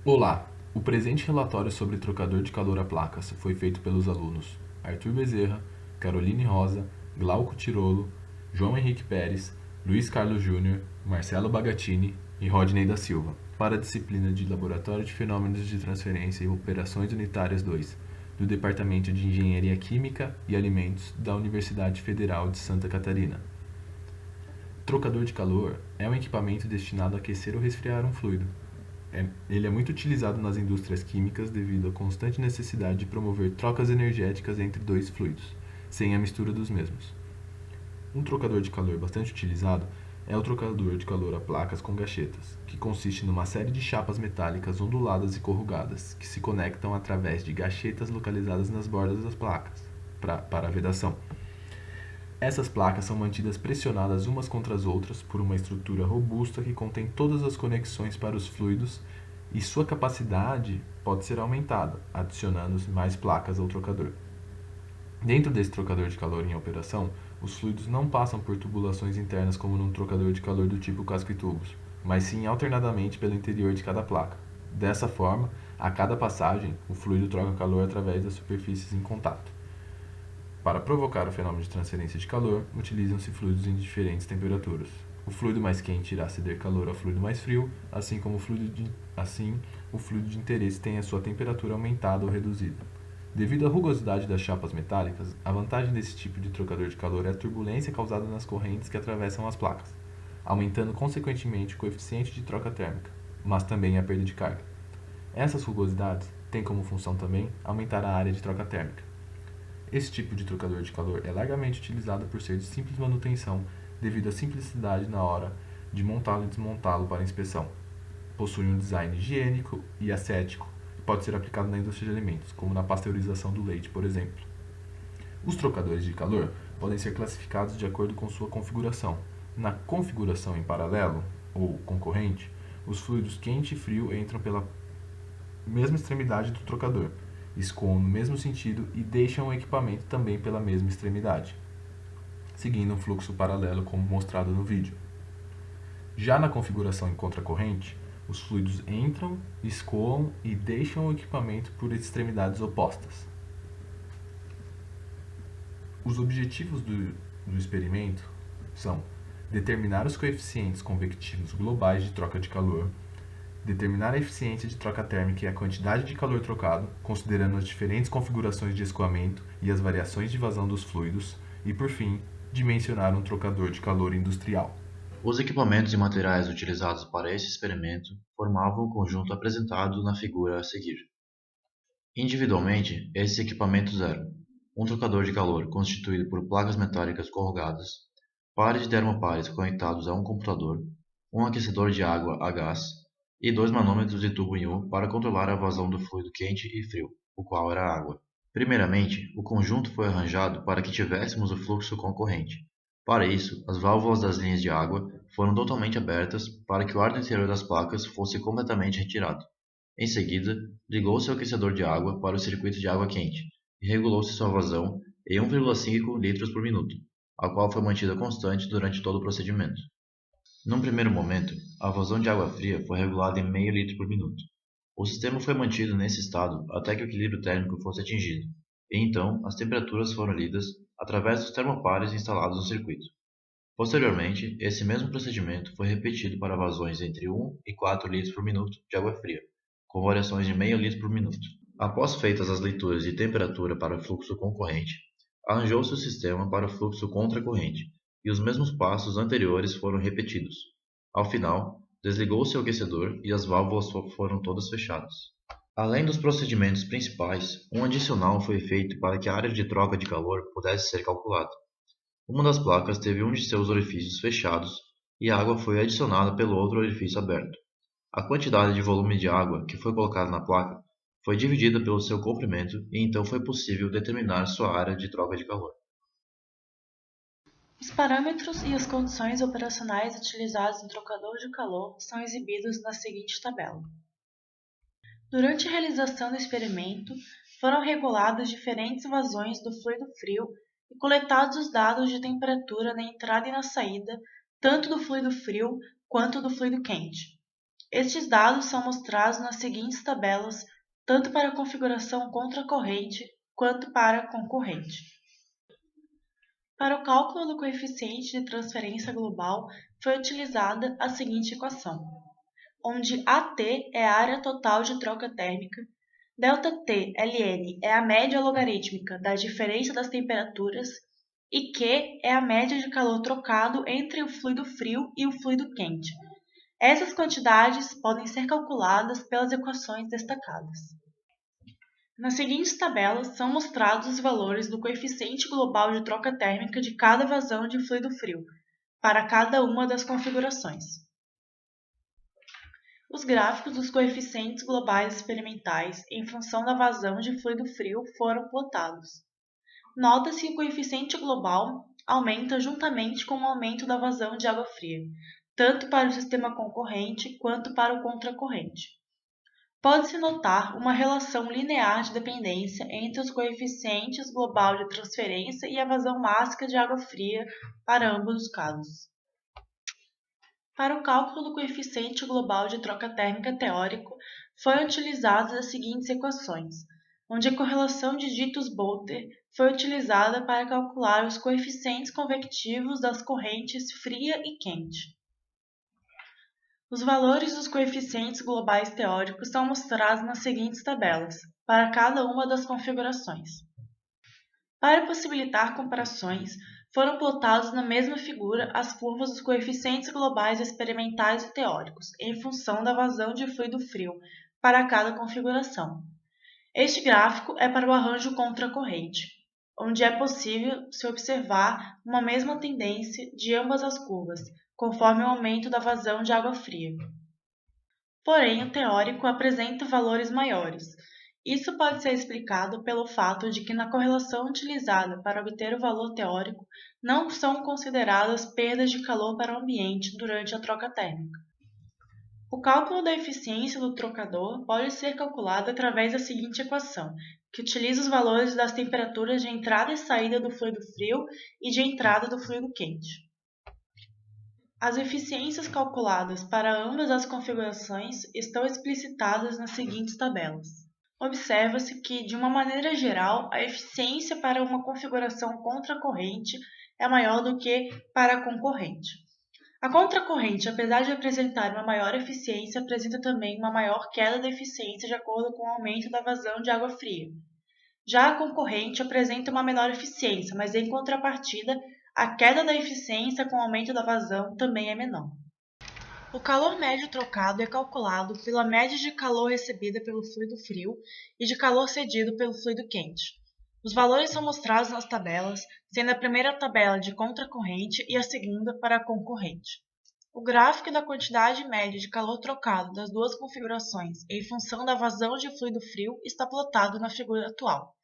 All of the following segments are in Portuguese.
Olá! O presente relatório sobre trocador de calor a placas foi feito pelos alunos Arthur Bezerra, Caroline Rosa, Glauco Tirolo, João Henrique Pérez, Luiz Carlos Júnior, Marcelo Bagatini e Rodney da Silva, para a disciplina de Laboratório de Fenômenos de Transferência e Operações Unitárias 2, do Departamento de Engenharia Química e Alimentos da Universidade Federal de Santa Catarina. Trocador de calor é um equipamento destinado a aquecer ou resfriar um fluido. Ele é muito utilizado nas indústrias químicas devido à constante necessidade de promover trocas energéticas entre dois fluidos, sem a mistura dos mesmos. Um trocador de calor bastante utilizado é o trocador de calor a placas com gachetas, que consiste numa série de chapas metálicas onduladas e corrugadas, que se conectam através de gachetas localizadas nas bordas das placas, para a vedação. Essas placas são mantidas pressionadas umas contra as outras por uma estrutura robusta que contém todas as conexões para os fluidos e sua capacidade pode ser aumentada, adicionando mais placas ao trocador. Dentro desse trocador de calor em operação, os fluidos não passam por tubulações internas como num trocador de calor do tipo casco e tubos, mas sim alternadamente pelo interior de cada placa. Dessa forma, a cada passagem, o fluido troca calor através das superfícies em contato. Para provocar o fenômeno de transferência de calor, utilizam-se fluidos em diferentes temperaturas. O fluido mais quente irá ceder calor ao fluido mais frio, assim o fluido de interesse tem a sua temperatura aumentada ou reduzida. Devido à rugosidade das chapas metálicas, a vantagem desse tipo de trocador de calor é a turbulência causada nas correntes que atravessam as placas, aumentando consequentemente o coeficiente de troca térmica, mas também a perda de carga. Essas rugosidades têm como função também aumentar a área de troca térmica. Esse tipo de trocador de calor é largamente utilizado por ser de simples manutenção devido à simplicidade na hora de montá-lo e desmontá-lo para inspeção. Possui um design higiênico e ascético e pode ser aplicado na indústria de alimentos, como na pasteurização do leite, por exemplo. Os trocadores de calor podem ser classificados de acordo com sua configuração. Na configuração em paralelo, ou concorrente, os fluidos quente e frio entram pela mesma extremidade do trocador, escoam no mesmo sentido e deixam o equipamento também pela mesma extremidade, seguindo um fluxo paralelo como mostrado no vídeo. Já na configuração em contracorrente, os fluidos entram, escoam e deixam o equipamento por extremidades opostas. Os objetivos do experimento são determinar os coeficientes convectivos globais de troca de calor, determinar a eficiência de troca térmica e a quantidade de calor trocado, considerando as diferentes configurações de escoamento e as variações de vazão dos fluidos, e, por fim, dimensionar um trocador de calor industrial. Os equipamentos e materiais utilizados para esse experimento formavam o conjunto apresentado na figura a seguir. Individualmente, esses equipamentos eram um trocador de calor constituído por placas metálicas corrugadas, pares de termopares conectados a um computador, um aquecedor de água a gás e dois manômetros de tubo em U para controlar a vazão do fluido quente e frio, o qual era a água. Primeiramente, o conjunto foi arranjado para que tivéssemos o fluxo concorrente. Para isso, as válvulas das linhas de água foram totalmente abertas para que o ar do interior das placas fosse completamente retirado. Em seguida, ligou-se o aquecedor de água para o circuito de água quente e regulou-se sua vazão em 1,5 litros por minuto, a qual foi mantida constante durante todo o procedimento. Num primeiro momento, a vazão de água fria foi regulada em meio litro por minuto. O sistema foi mantido nesse estado até que o equilíbrio térmico fosse atingido, e então as temperaturas foram lidas através dos termopares instalados no circuito. Posteriormente, esse mesmo procedimento foi repetido para vazões entre 1 e 4 litros por minuto de água fria, com variações de meio litro por minuto. Após feitas as leituras de temperatura para o fluxo concorrente, arranjou-se o sistema para o fluxo contracorrente, e os mesmos passos anteriores foram repetidos. Ao final, desligou-se o aquecedor e as válvulas foram todas fechadas. Além dos procedimentos principais, um adicional foi feito para que a área de troca de calor pudesse ser calculada. Uma das placas teve um de seus orifícios fechados e a água foi adicionada pelo outro orifício aberto. A quantidade de volume de água que foi colocada na placa foi dividida pelo seu comprimento e então foi possível determinar sua área de troca de calor. Os parâmetros e as condições operacionais utilizados no trocador de calor são exibidos na seguinte tabela. Durante a realização do experimento, foram reguladas diferentes vazões do fluido frio e coletados os dados de temperatura na entrada e na saída, tanto do fluido frio quanto do fluido quente. Estes dados são mostrados nas seguintes tabelas, tanto para a configuração contracorrente quanto para a concorrente. Para o cálculo do coeficiente de transferência global, foi utilizada a seguinte equação, onde AT é a área total de troca térmica, ΔT ln é a média logarítmica da diferença das temperaturas e Q é a média de calor trocado entre o fluido frio e o fluido quente. Essas quantidades podem ser calculadas pelas equações destacadas. Nas seguintes tabelas são mostrados os valores do coeficiente global de troca térmica de cada vazão de fluido frio, para cada uma das configurações. Os gráficos dos coeficientes globais experimentais em função da vazão de fluido frio foram plotados. Nota-se que o coeficiente global aumenta juntamente com o aumento da vazão de água fria, tanto para o sistema concorrente quanto para o contracorrente. Pode-se notar uma relação linear de dependência entre os coeficientes global de transferência e a vazão máxima de água fria para ambos os casos. Para o cálculo do coeficiente global de troca térmica teórico, foram utilizadas as seguintes equações, onde a correlação de Ditus-Boelter foi utilizada para calcular os coeficientes convectivos das correntes fria e quente. Os valores dos coeficientes globais teóricos são mostrados nas seguintes tabelas, para cada uma das configurações. Para possibilitar comparações, foram plotados na mesma figura as curvas dos coeficientes globais experimentais e teóricos, em função da vazão de fluido frio, para cada configuração. Este gráfico é para o arranjo contracorrente, onde é possível se observar uma mesma tendência de ambas as curvas, conforme o aumento da vazão de água fria. Porém, o teórico apresenta valores maiores. Isso pode ser explicado pelo fato de que na correlação utilizada para obter o valor teórico não são consideradas perdas de calor para o ambiente durante a troca térmica. O cálculo da eficiência do trocador pode ser calculado através da seguinte equação, que utiliza os valores das temperaturas de entrada e saída do fluido frio e de entrada do fluido quente. As eficiências calculadas para ambas as configurações estão explicitadas nas seguintes tabelas. Observa-se que, de uma maneira geral, a eficiência para uma configuração contracorrente é maior do que para a concorrente. A contracorrente, apesar de apresentar uma maior eficiência, apresenta também uma maior queda da eficiência de acordo com o aumento da vazão de água fria. Já a concorrente apresenta uma menor eficiência, mas em contrapartida, a queda da eficiência com o aumento da vazão também é menor. O calor médio trocado é calculado pela média de calor recebida pelo fluido frio e de calor cedido pelo fluido quente. Os valores são mostrados nas tabelas, sendo a primeira tabela de contracorrente e a segunda para a concorrente. O gráfico da quantidade média de calor trocado das duas configurações em função da vazão de fluido frio está plotado na figura atual.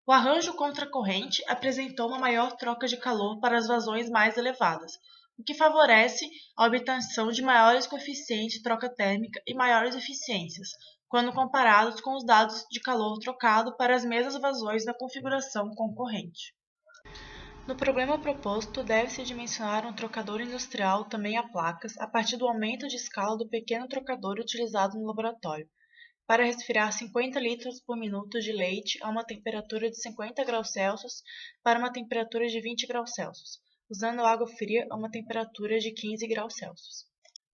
O arranjo contracorrente apresentou uma maior troca de calor para as vazões mais elevadas, o que favorece a obtenção de maiores coeficientes de troca térmica e maiores eficiências, quando comparados com os dados de calor trocado para as mesmas vazões da configuração concorrente. No problema proposto, deve-se dimensionar um trocador industrial também a placas a partir do aumento de escala do pequeno trocador utilizado no laboratório, para resfriar 50 litros por minuto de leite a uma temperatura de 50 graus Celsius para uma temperatura de 20 graus Celsius, usando água fria a uma temperatura de 15 graus Celsius.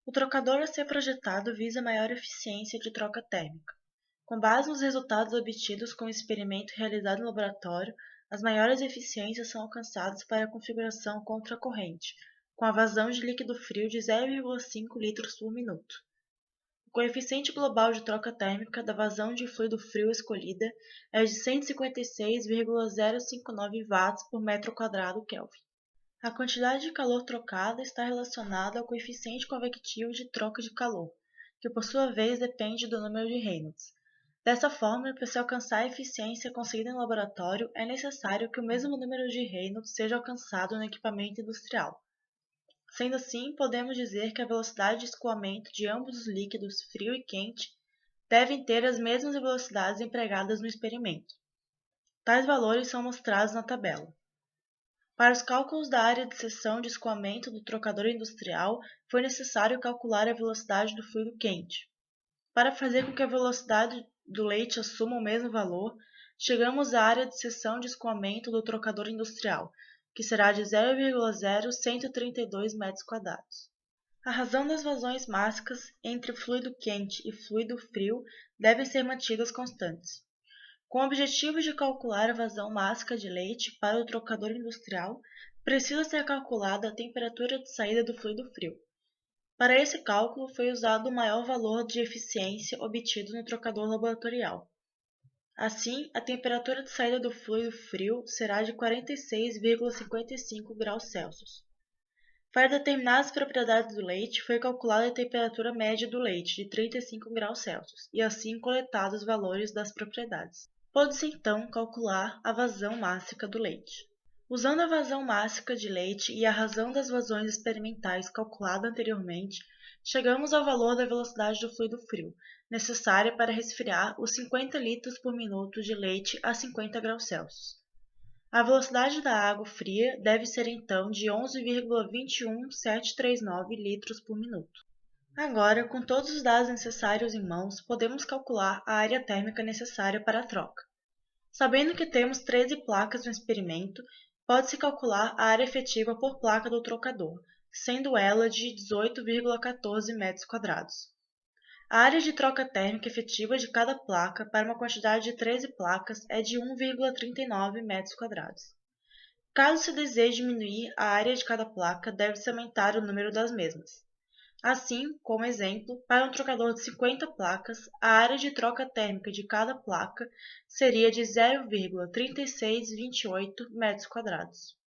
O trocador a ser projetado visa maior eficiência de troca térmica. Com base nos resultados obtidos com o experimento realizado no laboratório, as maiores eficiências são alcançadas para a configuração contracorrente, com a vazão de líquido frio de 0,5 litros por minuto. O coeficiente global de troca térmica da vazão de fluido frio escolhida é de 156,059 watts por metro quadrado Kelvin. A quantidade de calor trocada está relacionada ao coeficiente convectivo de troca de calor, que por sua vez depende do número de Reynolds. Dessa forma, para se alcançar a eficiência conseguida no laboratório, é necessário que o mesmo número de Reynolds seja alcançado no equipamento industrial. Sendo assim, podemos dizer que a velocidade de escoamento de ambos os líquidos frio e quente devem ter as mesmas velocidades empregadas no experimento. Tais valores são mostrados na tabela. Para os cálculos da área de seção de escoamento do trocador industrial, foi necessário calcular a velocidade do fluido quente. Para fazer com que a velocidade do leite assuma o mesmo valor, chegamos à área de seção de escoamento do trocador industrial, que será de 0,0132 metros quadrados. A razão das vazões mássicas entre fluido quente e fluido frio devem ser mantidas constantes. Com o objetivo de calcular a vazão mássica de leite para o trocador industrial, precisa ser calculada a temperatura de saída do fluido frio. Para esse cálculo foi usado o maior valor de eficiência obtido no trocador laboratorial. Assim, a temperatura de saída do fluido frio será de 46,55 graus Celsius. Para determinar as propriedades do leite, foi calculada a temperatura média do leite, de 35 graus Celsius, e assim coletados os valores das propriedades. Pode-se então calcular a vazão mássica do leite. Usando a vazão mássica de leite e a razão das vazões experimentais calculada anteriormente, chegamos ao valor da velocidade do fluido frio, necessária para resfriar os 50 litros por minuto de leite a 50 graus Celsius. A velocidade da água fria deve ser então de 11,21739 litros por minuto. Agora, com todos os dados necessários em mãos, podemos calcular a área térmica necessária para a troca. Sabendo que temos 13 placas no experimento, pode-se calcular a área efetiva por placa do trocador, sendo ela de 18,14 metros quadrados. A área de troca térmica efetiva de cada placa para uma quantidade de 13 placas é de 1,39 metros quadrados. Caso se deseje diminuir a área de cada placa, deve-se aumentar o número das mesmas. Assim, como exemplo, para um trocador de 50 placas, a área de troca térmica de cada placa seria de 0,3628 metros quadrados.